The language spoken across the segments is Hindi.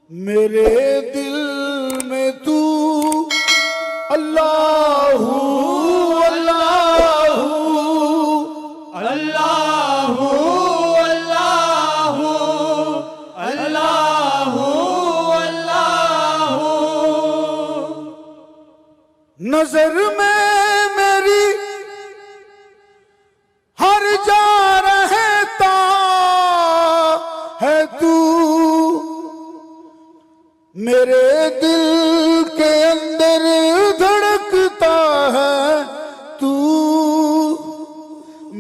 मेरे दिल में तू अल्लाहू अल्लाहू अल्लाहू अल्लाहू अल्लाहू अल्लाहू। नजर में मेरी हर जा रहता है तू, मेरे दिल के अंदर धड़कता है तू,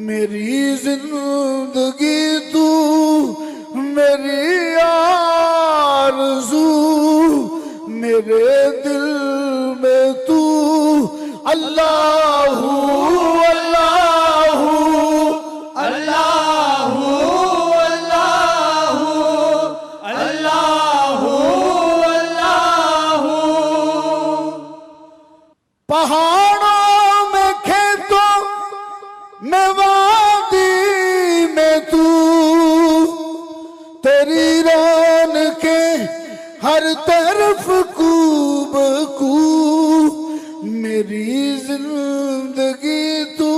मेरी जिंदगी तू, मेरी आरज़ू, मेरे दिल में तू अल्लाहू अल्लाहू अल्लाहू अल्लाहू अल्लाहू अल्लाहू। पहाड़ों में खेतों में वादी में तू, तेरी रौनकें हर तरफ कूब कू, मेरी जिंदगी तू,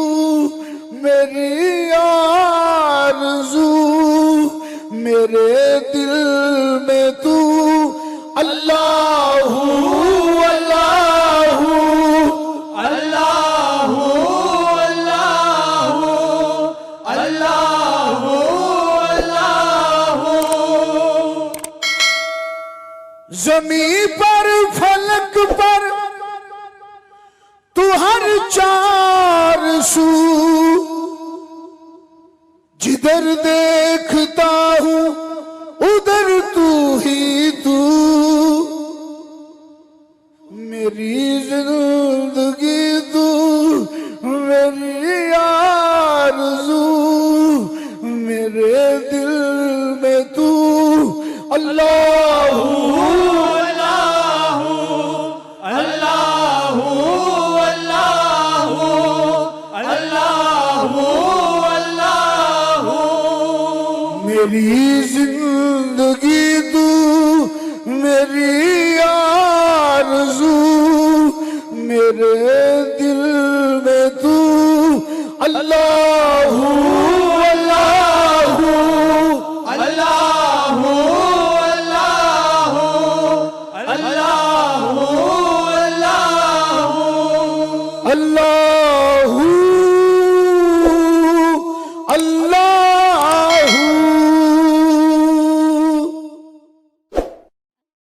मेरी आरज़ू, मेरे दिल में तू अल्लाहू अल्लाहू अल्लाहू अल्लाहू अल्लाहू अल्लाहू। ज़मीं पर फलक पर तू हर चार सू, जिधर देखता हूँ उधर तू ही तू, मेरी जिंदगी तू, मेरी आरज़ू, मेरे दिल में तू अल्लाहू मेरी